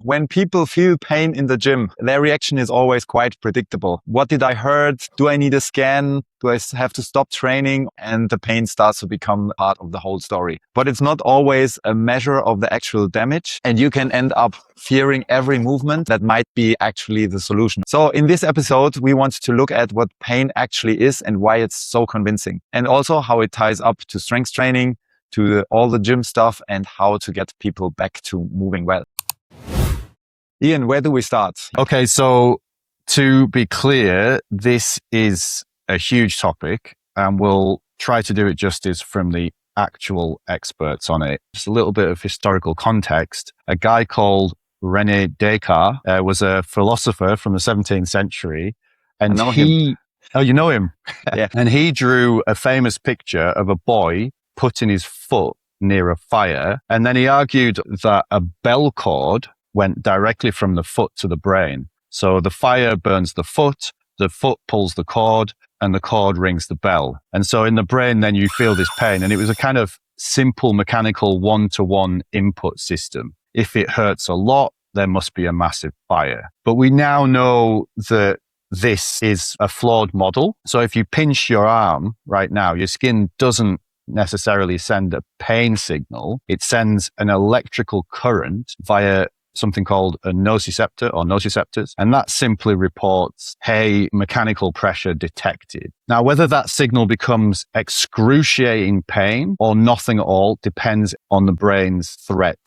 When people feel pain in the gym, their reaction is always quite predictable. What did I hurt? Do I need a scan? Do I have to stop training? And the pain starts to become part of the whole story. But it's not always a measure of the actual damage. And you can end up fearing every movement that might be actually the solution. So in this episode, we want to look at what pain actually is and why it's so convincing. And also how it ties up to strength training, to all the gym stuff, and how to get people back to moving well. Ian, where do we start? Okay, so to be clear, this is a huge topic and we'll try to do it justice from the actual experts on it. Just a little bit of historical context. A guy called René Descartes was a philosopher from the 17th century. And him. Oh, you know him? Yeah. And he drew a famous picture of a boy putting his foot near a fire. And then he argued that a bell cord went directly from the foot to the brain. So the fire burns the foot pulls the cord, and the cord rings the bell. And so in the brain, then you feel this pain. And it was a kind of simple mechanical one-to-one input system. If it hurts a lot, there must be a massive fire. But we now know that this is a flawed model. So if you pinch your arm right now, your skin doesn't necessarily send a pain signal. It sends an electrical current via something called a nociceptor or nociceptors. And that simply reports, hey, mechanical pressure detected. Now, whether that signal becomes excruciating pain or nothing at all depends on the brain's threat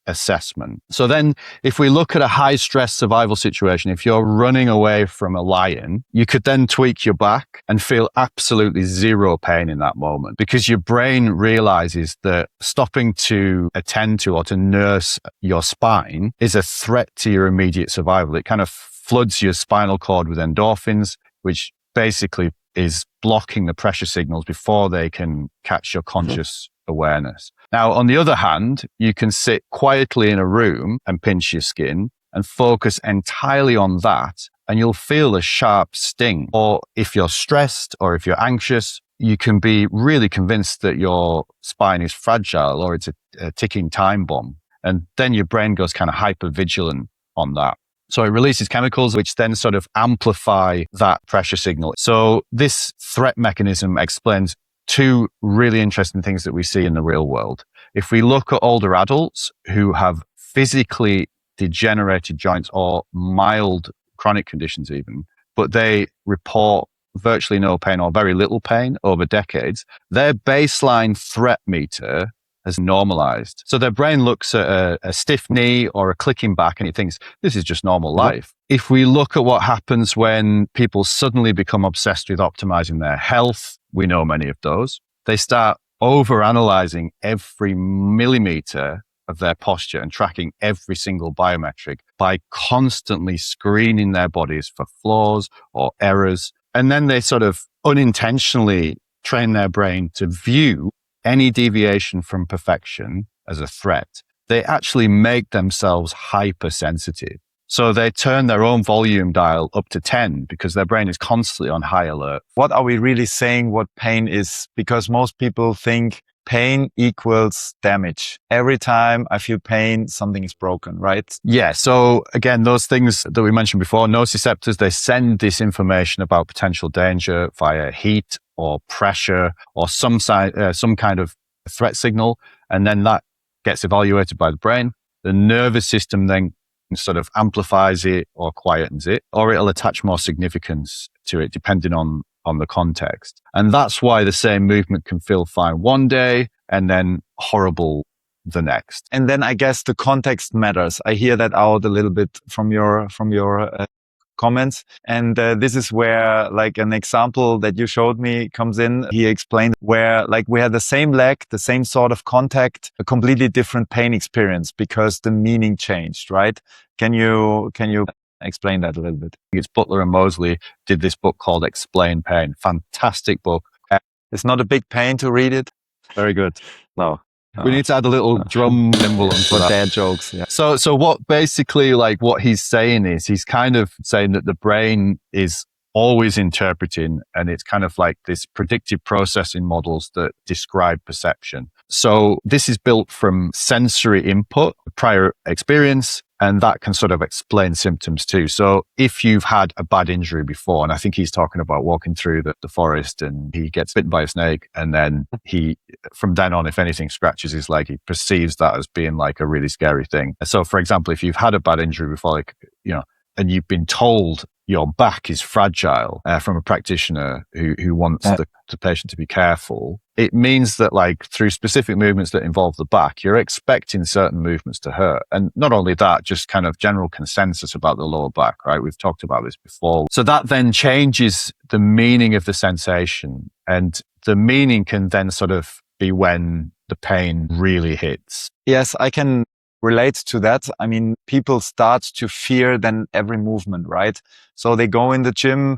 assessment. So then if we look at a high stress survival situation, if you're running away from a lion, you could then tweak your back and feel absolutely zero pain in that moment because your brain realizes that stopping to attend to or to nurse your spine is a threat to your immediate survival. It kind of floods your spinal cord with endorphins, which basically is blocking the pressure signals before they can catch your conscious awareness. Now, on the other hand, you can sit quietly in a room and pinch your skin and focus entirely on that, and you'll feel a sharp sting. Or if you're stressed or if you're anxious, you can be really convinced that your spine is fragile or it's a ticking time bomb. And then your brain goes kind of hyper vigilant on that. So it releases chemicals which then sort of amplify that pressure signal. So this threat mechanism explains two really interesting things that we see in the real world. If we look at older adults who have physically degenerated joints or mild chronic conditions even, but they report virtually no pain or very little pain over decades, their baseline threat meter has normalized. So their brain looks at a stiff knee or a clicking back and it thinks, this is just normal life. If we look at what happens when people suddenly become obsessed with optimizing their health, we know many of those. They start overanalyzing every millimeter of their posture and tracking every single biometric by constantly screening their bodies for flaws or errors. And then they sort of unintentionally train their brain to view any deviation from perfection as a threat. They actually make themselves hypersensitive. So they turn their own volume dial up to 10 because their brain is constantly on high alert. What are we really saying what pain is? Because most people think pain equals damage. Every time I feel pain, something is broken, right? Yeah. So again, those things that we mentioned before, nociceptors, they send this information about potential danger via heat or pressure or some kind of threat signal. And then that gets evaluated by the brain. The nervous system then sort of amplifies it or quietens it, or it'll attach more significance to it depending on the context. And that's why the same movement can feel fine one day and then horrible the next. And then I guess the context matters. I hear that out a little bit from your comments. And this is where like an example that you showed me comes in. He explained where like we had the same leg, the same sort of contact, a completely different pain experience because the meaning changed, right? Can you explain that a little bit? It's Butler and Mosley did this book called Explain Pain. Fantastic book. It's not a big pain to read it. Very good. No. We need to add a little drum cymbal for dad jokes. Yeah. So what basically like what he's saying is he's kind of saying that the brain is always interpreting and it's kind of like this predictive processing models that describe perception. So this is built from sensory input, prior experience, and that can sort of explain symptoms too. So if you've had a bad injury before, and I think he's talking about walking through the forest and he gets bitten by a snake, and then from then on, if anything scratches his leg, he perceives that as being like a really scary thing. So for example, if you've had a bad injury before, like, and you've been told your back is fragile from a practitioner who wants the patient to be careful, it means that like through specific movements that involve the back, you're expecting certain movements to hurt. And not only that, just kind of general consensus about the lower back, right? We've talked about this before. So that then changes the meaning of the sensation, and the meaning can then sort of be when the pain really hits. Yes, I can relate to that. I mean, people start to fear then every movement, right? So they go in the gym,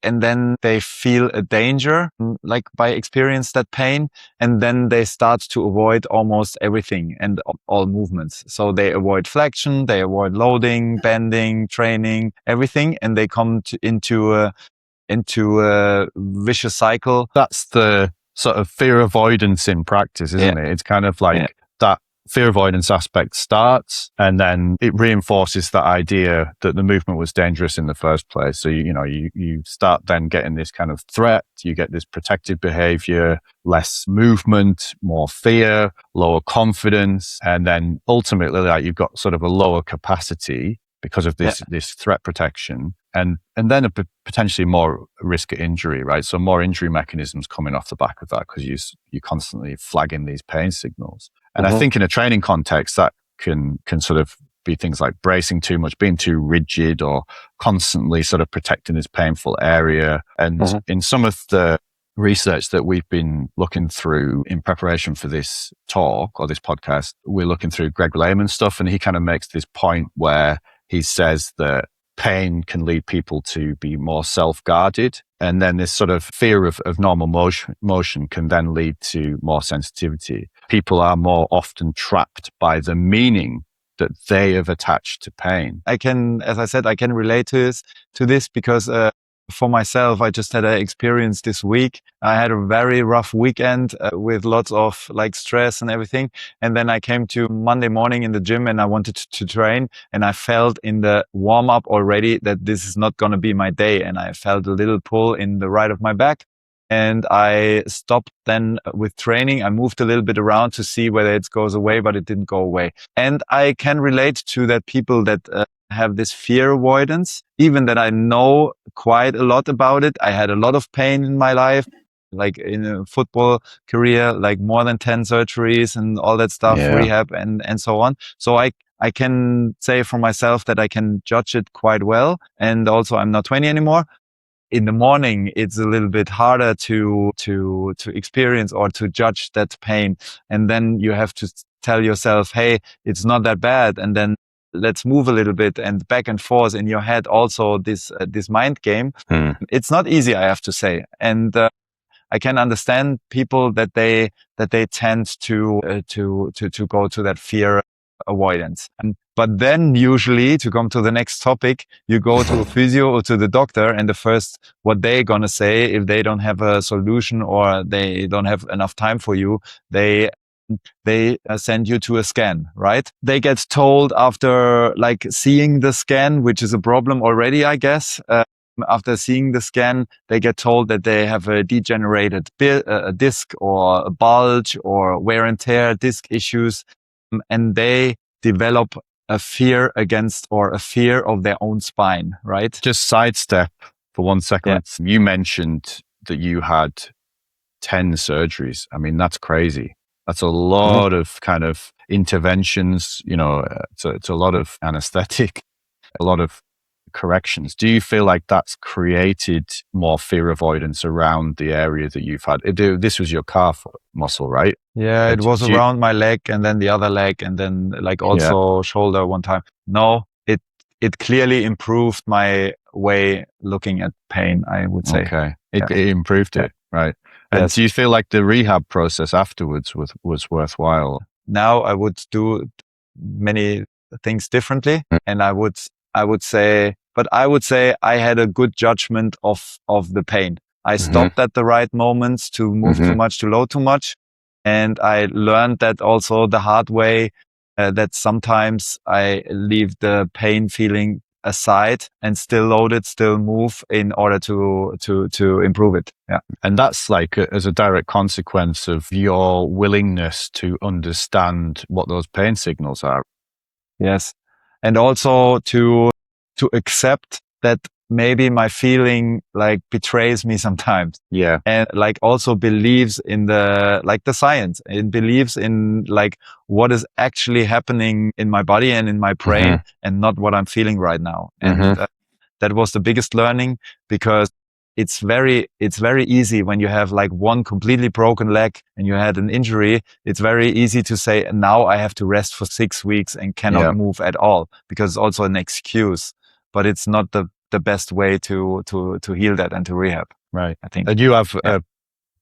and then they feel a danger, like by experience that pain, and then they start to avoid almost everything and all movements. So they avoid flexion, they avoid loading, bending, training, everything, and they come into a vicious cycle. That's the sort of fear avoidance in practice, isn't it? It's kind of like that fear avoidance aspect starts, and then it reinforces that idea that the movement was dangerous in the first place. So, you start then getting this kind of threat, you get this protective behavior, less movement, more fear, lower confidence, and then ultimately like you've got sort of a lower capacity because of this threat protection, and then a potentially more risk of injury, right? So more injury mechanisms coming off the back of that because you're constantly flagging these pain signals. And I think in a training context, that can sort of be things like bracing too much, being too rigid, or constantly sort of protecting this painful area. And in some of the research that we've been looking through in preparation for this talk or this podcast, we're looking through Greg Lehman's stuff, and he kind of makes this point where he says that pain can lead people to be more self-guarded. And then this sort of fear of normal motion can then lead to more sensitivity. People are more often trapped by the meaning that they have attached to pain. As I said, I can relate to this because for myself, I just had an experience this week. I had a very rough weekend with lots of like stress and everything. And then I came to Monday morning in the gym and I wanted to train, and I felt in the warm up already that this is not going to be my day. And I felt a little pull in the right of my back. And I stopped then with training. I moved a little bit around to see whether it goes away, but it didn't go away. And I can relate to that people that have this fear avoidance, even that I know quite a lot about it. I had a lot of pain in my life, like in a football career, like more than 10 surgeries and all that stuff, rehab and so on. So I can say for myself that I can judge it quite well. And also I'm not 20 anymore. In the morning, it's a little bit harder to experience or to judge that pain. And then you have to tell yourself, hey, it's not that bad. And then let's move a little bit, and back and forth in your head. Also this mind game. It's not easy, I have to say. And I can understand people that they tend to go to that fear avoidance. But then usually, to come to the next topic, you go to a physio or to the doctor, and the first what they're going to say, if they don't have a solution or they don't have enough time for you, they send you to a scan, right? They get told after like seeing the scan, which is a problem already, I guess. After seeing the scan, they get told that they have a degenerated disc or a bulge or wear and tear disc issues, and they develop a fear against or a fear of their own spine, right? Just sidestep for 1 second. Yeah. You mentioned that you had 10 surgeries. I mean, that's crazy. That's a lot of kind of interventions, it's a lot of anesthetic, a lot of corrections. Do you feel like that's created more fear avoidance around the area that you've had? This was your calf muscle, right? Yeah, it was around my leg, and then the other leg, and then like also shoulder one time. No, it clearly improved my way looking at pain, I would say. Okay. It improved it, right? And do you feel like the rehab process afterwards was worthwhile? Now I would do many things differently, and I would say I had a good judgment of the pain. I stopped at the right moments to move too much, to load too much. And I learned that also the hard way, that sometimes I leave the pain feeling aside and still load it, still move in order to improve it. Yeah. And that's like as a direct consequence of your willingness to understand what those pain signals are. Yes. And also to accept that maybe my feeling like betrays me sometimes. Yeah. And like also believes in the science. It believes in like what is actually happening in my body and in my brain and not what I'm feeling right now. And that was the biggest learning, because it's very easy when you have like one completely broken leg and you had an injury. It's very easy to say, now I have to rest for 6 weeks and cannot move at all, because it's also an excuse, but it's not the best way to heal that and to rehab. Right. I think. And you have a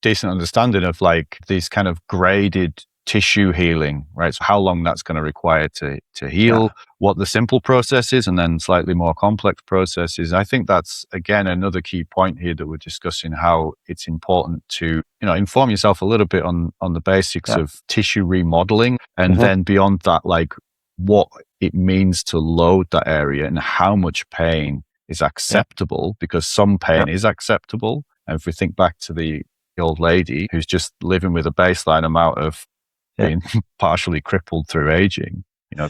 decent understanding of like these kind of graded tissue healing, right? So how long that's going to require to heal, what the simple process is, and then slightly more complex processes. I think that's, again, another key point here that we're discussing, how it's important to, inform yourself a little bit on the basics of tissue remodeling. And then beyond that, like what it means to load that area and how much pain is acceptable, because some pain is acceptable. And if we think back to the old lady who's just living with a baseline amount of being partially crippled through aging,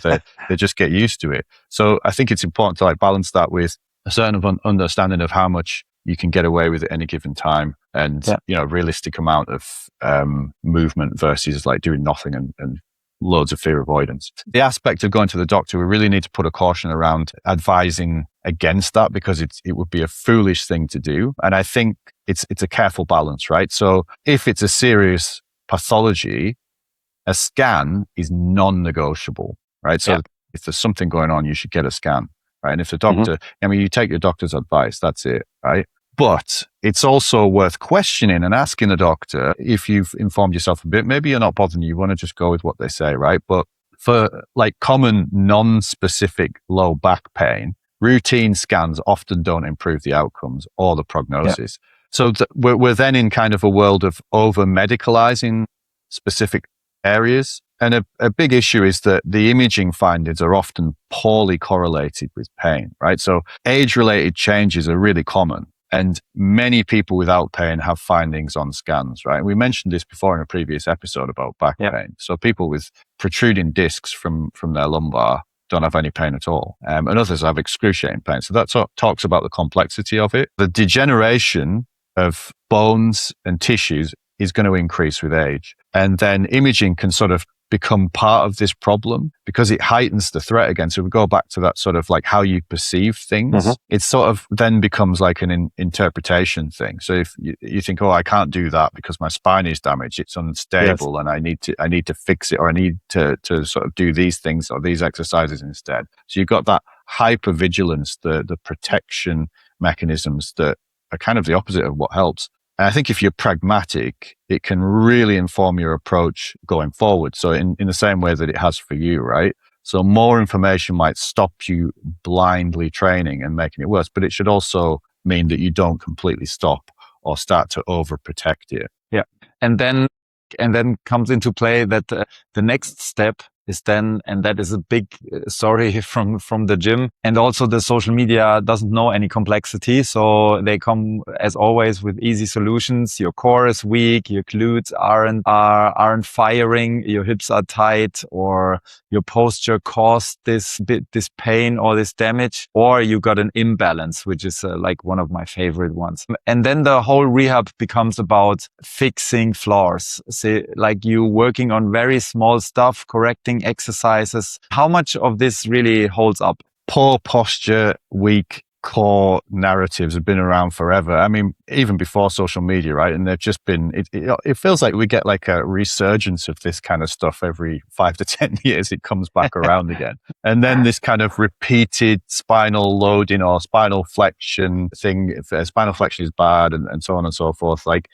they just get used to it. So I think it's important to like balance that with a certain understanding of how much you can get away with at any given time, and realistic amount of movement versus like doing nothing and loads of fear avoidance. The aspect of going to the doctor, we really need to put a caution around advising against that, because it would be a foolish thing to do. And I think it's a careful balance, right? So if it's a serious pathology, a scan is non-negotiable, right? So if there's something going on, you should get a scan, right? And if the doctor, you take your doctor's advice, that's it, right? But it's also worth questioning and asking the doctor, if you've informed yourself a bit, maybe you're not bothering you want to just go with what they say, right? But for like common non-specific low back pain, routine scans often don't improve the outcomes or the prognosis. So we're then in kind of a world of over-medicalizing specific areas. And a big issue is that the imaging findings are often poorly correlated with pain, right? So age-related changes are really common. And many people without pain have findings on scans, right? We mentioned this before in a previous episode about back pain. So people with protruding discs from their lumbar don't have any pain at all. And others have excruciating pain. So that talks about the complexity of it. The degeneration of bones and tissues is going to increase with age. And then imaging can sort of become part of this problem because it heightens the threat again. So we go back to that sort of like how you perceive things. It sort of then becomes like an interpretation thing. So if you think, oh, I can't do that because my spine is damaged, it's unstable, and I need to fix it, or I need to sort of do these things or these exercises instead. So you've got that hypervigilance, the protection mechanisms that are kind of the opposite of what helps. And I think if you're pragmatic, it can really inform your approach going forward. So in the same way that it has for you, right? So more information might stop you blindly training and making it worse, but it should also mean that you don't completely stop or start to overprotect it. Yeah. And then comes into play that the next step is then, and that is a big story from the gym. And also the social media doesn't know any complexity. So they come as always with easy solutions. Your core is weak, your glutes aren't firing, your hips are tight, or your posture caused this pain or this damage, or you got an imbalance, which is like one of my favorite ones. And then the whole rehab becomes about fixing flaws. So like you working on very small stuff, correcting exercises. How much of this really holds up? Poor posture, weak core narratives have been around forever. I mean, even before social media, right? And they've just been, it feels like we get like a resurgence of this kind of stuff every 5 to 10 years. It comes back around again. And then this kind of repeated spinal loading or spinal flexion thing, if spinal flexion is bad and so on and so forth. Like,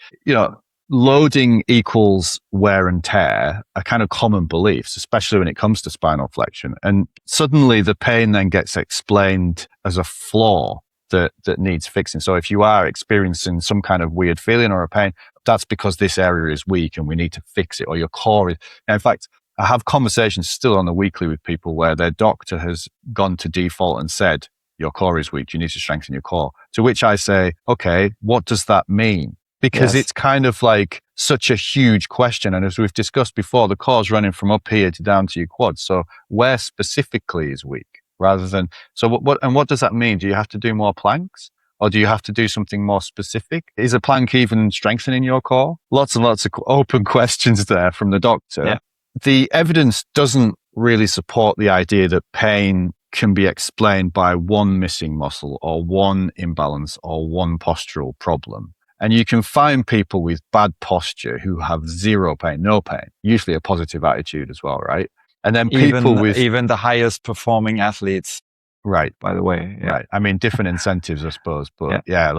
loading equals wear and tear are kind of common beliefs, especially when it comes to spinal flexion. And suddenly the pain then gets explained as a flaw that needs fixing. So if you are experiencing some kind of weird feeling or a pain, that's because this area is weak and we need to fix it, or your core is. In fact, I have conversations still on the weekly with people where their doctor has gone to default and said, your core is weak, you need to strengthen your core. To which I say, okay, what does that mean? Because it's kind of like such a huge question. And as we've discussed before, the core's running from up here to down to your quads. So where specifically is weak rather than, so what does that mean? Do you have to do more planks? Or do you have to do something more specific? Is a plank even strengthening your core? Lots and lots of open questions there from the doctor. Yeah. The evidence doesn't really support the idea that pain can be explained by one missing muscle or one imbalance or one postural problem. And you can find people with bad posture who have zero pain, no pain, usually a positive attitude as well, right? And then people even the highest performing athletes. Right. By the way. Yeah. Right. I mean, different incentives, I suppose, but yeah,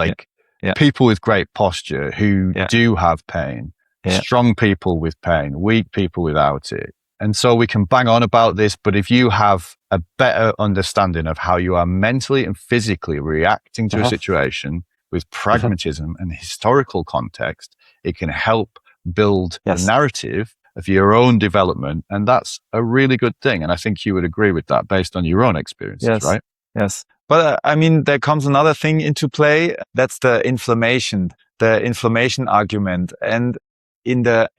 people with great posture who do have pain, strong people with pain, weak people without it. And so we can bang on about this, but if you have a better understanding of how you are mentally and physically reacting to a situation with pragmatism and historical context, it can help build the narrative of your own development. And that's a really good thing. And I think you would agree with that based on your own experiences, right? Yes. But I mean, there comes another thing into play. That's the inflammation argument. And in the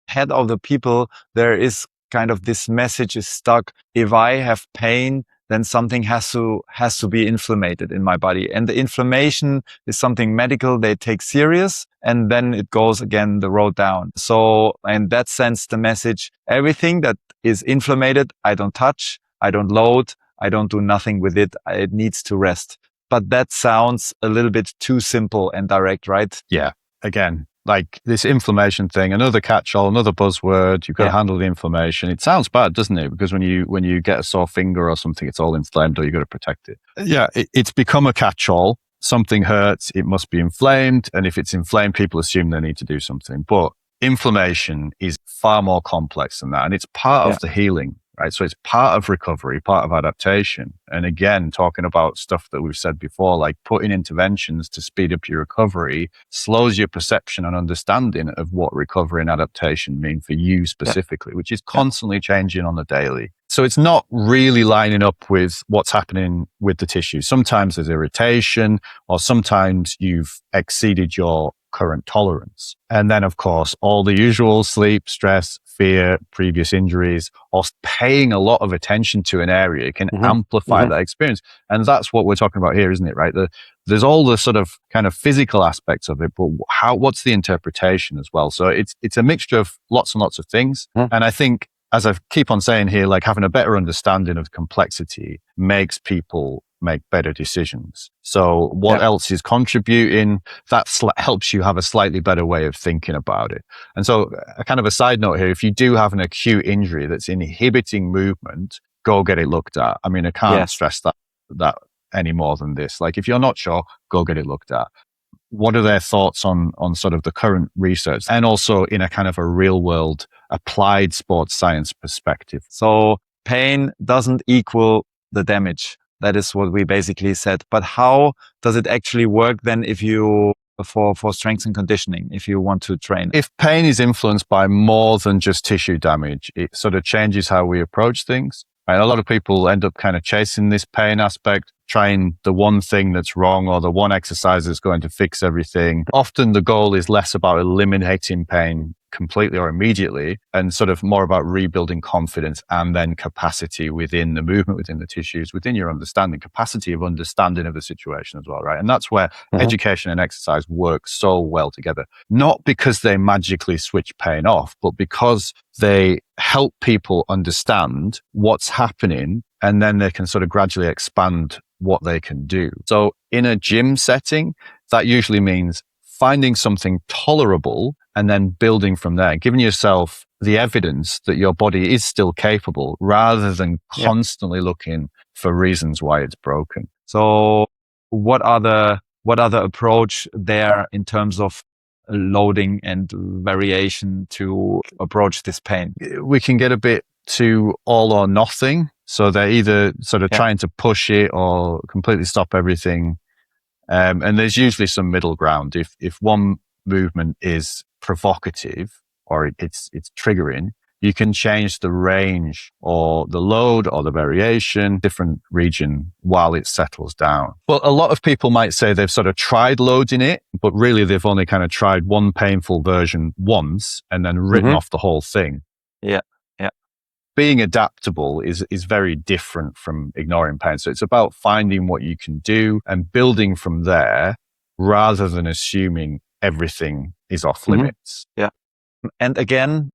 head of the people, there is kind of this message is stuck. If I have pain, then something has to be inflamed in my body. And the inflammation is something medical they take serious, and then it goes again the road down. So in that sense, the message, everything that is inflamed, I don't touch, I don't load, I don't do nothing with it. It needs to rest. But that sounds a little bit too simple and direct, right? Yeah. Again, like this inflammation thing, another catch-all, another buzzword. You've got to handle the inflammation. It sounds bad, doesn't it? Because when you get a sore finger or something, it's all inflamed, or you've got to protect it. Yeah, it's become a catch-all. Something hurts, it must be inflamed. And if it's inflamed, people assume they need to do something. But inflammation is far more complex than that. And it's part of the healing, right? So it's part of recovery, part of adaptation. And again, talking about stuff that we've said before, like putting interventions to speed up your recovery slows your perception and understanding of what recovery and adaptation mean for you specifically, which is constantly changing on the daily. So it's not really lining up with what's happening with the tissue. Sometimes there's irritation, or sometimes you've exceeded your current tolerance. And then, of course, all the usual sleep, stress, fear, previous injuries, or paying a lot of attention to an area can amplify that experience. And that's what we're talking about here, isn't it? Right? There's all the sort of kind of physical aspects of it, but what's the interpretation as well? So it's a mixture of lots and lots of things. And I think, as I keep on saying here, like having a better understanding of complexity makes people make better decisions. So what else is contributing? That helps you have a slightly better way of thinking about it. And so a kind of a side note here, if you do have an acute injury that's inhibiting movement, go get it looked at. I mean, I can't stress that any more than this. Like if you're not sure, go get it looked at. What are their thoughts on sort of the current research, and also in a kind of a real world applied sports science perspective? So pain doesn't equal the damage. That is what we basically said. But how does it actually work then if you, for strength and conditioning, if you want to train? If pain is influenced by more than just tissue damage, it sort of changes how we approach things. Right? A lot of people end up kind of chasing this pain aspect, trying the one thing that's wrong or the one exercise that's going to fix everything. Often the goal is less about eliminating pain completely or immediately, and sort of more about rebuilding confidence and then capacity within the movement, within the tissues, within your understanding, capacity of understanding of the situation as well, right? And that's where education and exercise work so well together. Not because they magically switch pain off, but because they help people understand what's happening, and then they can sort of gradually expand what they can do. So in a gym setting, that usually means finding something tolerable and then building from there, giving yourself the evidence that your body is still capable rather than constantly looking for reasons why it's broken. So what are the approach there in terms of loading and variation to approach this pain? We can get a bit to all or nothing. So they're either sort of trying to push it or completely stop everything. And there's usually some middle ground. If one movement is provocative or it's triggering, you can change the range or the load or the variation, different region while it settles down. Well, a lot of people might say they've sort of tried loading it, but really they've only kind of tried one painful version once and then written off the whole thing. Yeah. Yeah. Being adaptable is very different from ignoring pain. So it's about finding what you can do and building from there rather than assuming everything is off limits. Yeah. And again,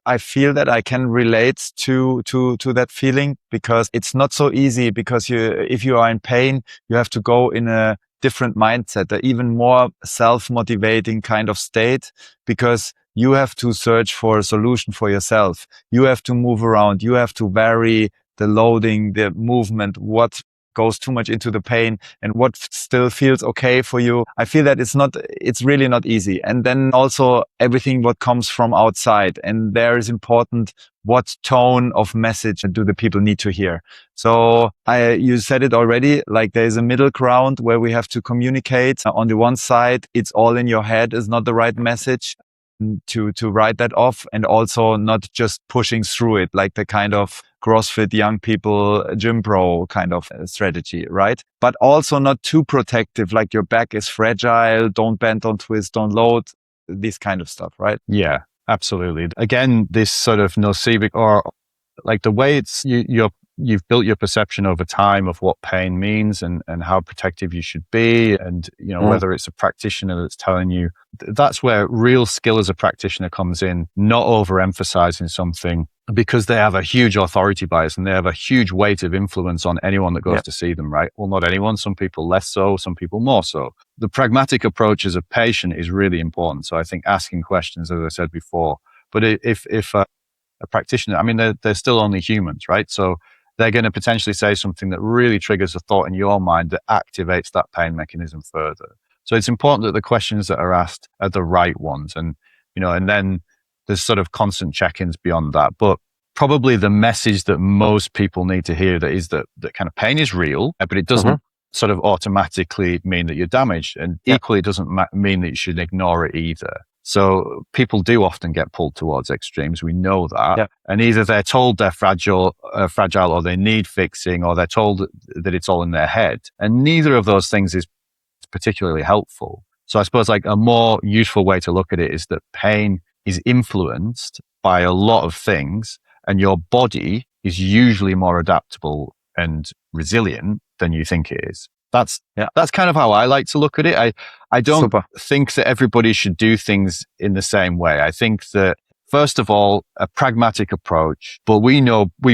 I feel that I can relate to that feeling, because it's not so easy, because if you are in pain, you have to go in a different mindset, an even more self-motivating kind of state, because you have to search for a solution for yourself. You have to move around. You have to vary the loading, the movement, what goes too much into the pain and what still feels okay for you. I feel that it's really not easy. And then also everything what comes from outside. And there is important, what tone of message do the people need to hear? So you said it already, like there's a middle ground where we have to communicate. On the one side, it's all in your head is not the right message to write that off, and also not just pushing through it like the kind of CrossFit young people gym bro kind of strategy, right? But also not too protective, like your back is fragile, don't bend, don't twist, don't load, this kind of stuff, right? Yeah, absolutely. Again, this sort of nocivic, or like the way you've built your perception over time of what pain means and how protective you should be. And, whether it's a practitioner that's telling you, that's where real skill as a practitioner comes in, not overemphasizing something because they have a huge authority bias and they have a huge weight of influence on anyone that goes to see them, right? Well, not anyone, some people less so, some people more so. The pragmatic approach as a patient is really important. So I think asking questions, as I said before, but if a practitioner, I mean, they're still only humans, right? So they're going to potentially say something that really triggers a thought in your mind that activates that pain mechanism further. So it's important that the questions that are asked are the right ones. And, and then there's sort of constant check-ins beyond that. But probably the message that most people need to hear is that kind of pain is real, but it doesn't sort of automatically mean that you're damaged. And equally, it doesn't mean that you should ignore it either. So people do often get pulled towards extremes. We know that. Yeah. And either they're told they're fragile or they need fixing, or they're told that it's all in their head. And neither of those things is particularly helpful. So I suppose like a more useful way to look at it is that pain is influenced by a lot of things, and your body is usually more adaptable and resilient than you think it is. That's kind of how I like to look at it. I don't think that everybody should do things in the same way. I think that, first of all, a pragmatic approach, but we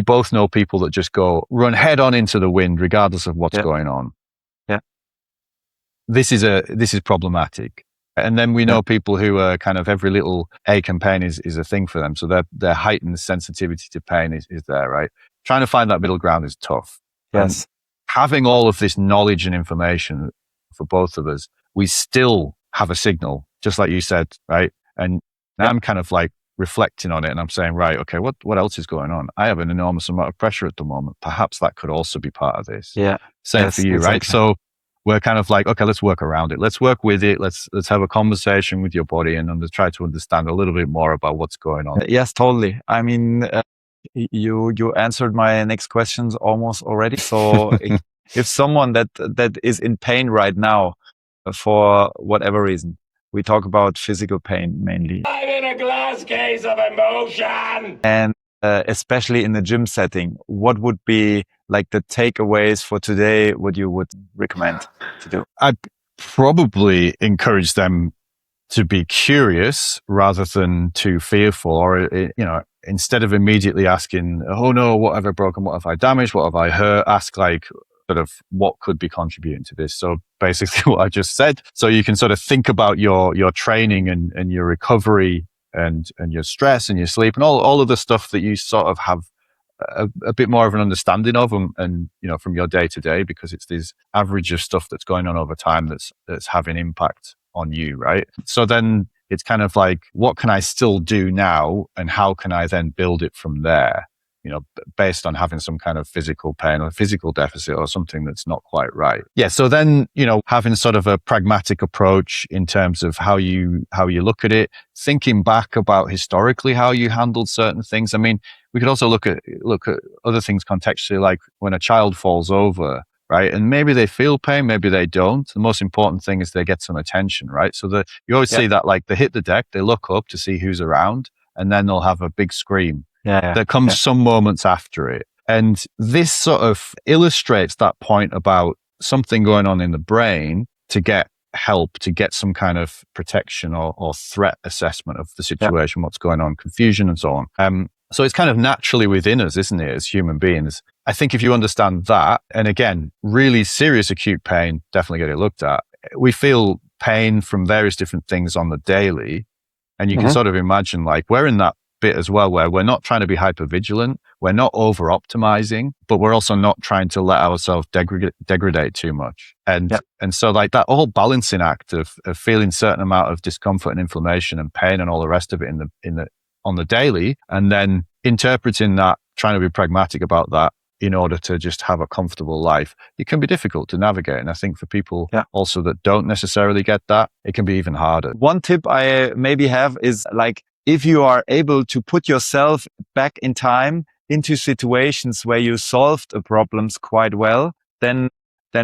both know people that just run head on into the wind regardless of what's going on. Yeah. This is problematic. And then we know people who are kind of every little ache and pain is a thing for them. So their heightened sensitivity to pain is there, right? Trying to find that middle ground is tough. Yes. And having all of this knowledge and information for both of us, we still have a signal, just like you said, right? And now I'm kind of like reflecting on it and I'm saying, right, okay, what else is going on? I have an enormous amount of pressure at the moment. Perhaps that could also be part of this. Yeah. Same for you, right? So we're kind of like, okay, let's work around it. Let's work with it. Let's have a conversation with your body and try to understand a little bit more about what's going on. Yes, totally. I mean, you answered my next questions almost already. So if someone that is in pain right now for whatever reason, we talk about physical pain mainly. I'm in a glass case of emotion. And especially in the gym setting, what would be like the takeaways for today? What you would recommend to do? I'd probably encourage them to be curious rather than too fearful, or, instead of immediately asking, oh no, what have I broken? What have I damaged? What have I hurt? Ask like sort of what could be contributing to this. So basically what I just said. So you can sort of think about your training and your recovery and your stress and your sleep and all of the stuff that you sort of have a bit more of an understanding of and from your day to day, because it's this average of stuff that's going on over time that's having impact on you, right? So then it's kind of like, what can I still do now and how can I then build it from there? based on having some kind of physical pain or physical deficit or something that's not quite right. Yeah. So then, having sort of a pragmatic approach in terms of how you look at it, thinking back about historically how you handled certain things. I mean, we could also look at other things contextually, like when a child falls over, right? And maybe they feel pain, maybe they don't. The most important thing is they get some attention, right? So you always see that, like, they hit the deck, they look up to see who's around, and then they'll have a big scream. That comes some moments after it. And this sort of illustrates that point about something going on in the brain to get help, to get some kind of protection or threat assessment of the situation, what's going on, confusion and so on. So it's kind of naturally within us, isn't it, as human beings? I think if you understand that, and again, really serious acute pain, definitely get it looked at. We feel pain from various different things on the daily. And you can sort of imagine, like, we're in that bit as well, where we're not trying to be hypervigilant, we're not over optimizing, but we're also not trying to let ourselves degrade too much. And so, like, that whole balancing act of feeling certain amount of discomfort and inflammation and pain and all the rest of it on the daily, and then interpreting that, trying to be pragmatic about that in order to just have a comfortable life, it can be difficult to navigate. And I think for people also that don't necessarily get that, it can be even harder. One tip I maybe have is, like, if you are able to put yourself back in time into situations where you solved the problems quite well, then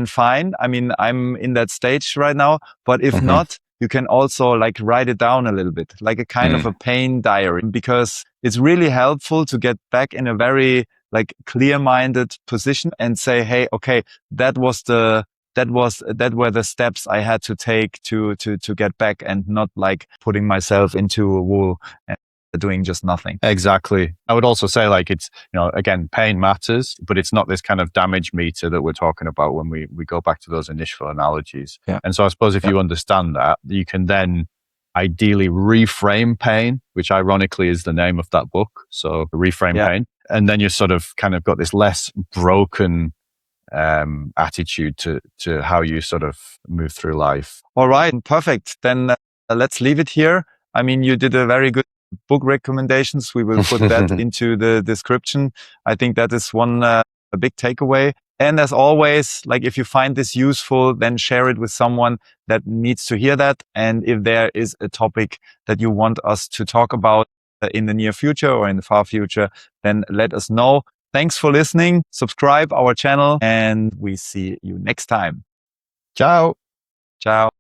fine. I mean, I'm in that stage right now, but if not, you can also, like, write it down a little bit, like a kind of a pain diary, because it's really helpful to get back in a very, like, clear-minded position and say, hey, okay, that were the steps I had to take to get back, and not like putting myself into a wall and doing just nothing. Exactly. I would also say, like, it's, again, pain matters, but it's not this kind of damage meter that we're talking about when we go back to those initial analogies. And so I suppose if you understand that, you can then ideally reframe pain, which ironically is the name of that book. So reframe pain. And then you sort of kind of got this less broken attitude to how you sort of move through life. All right, perfect. Then let's leave it here. I mean, you did a very good book recommendations. We will put that into the description. I think that is one a big takeaway. And as always, like, if you find this useful, then share it with someone that needs to hear that. And if there is a topic that you want us to talk about in the near future or in the far future, then let us know. Thanks for listening. Subscribe our channel, and we see you next time. Ciao. Ciao.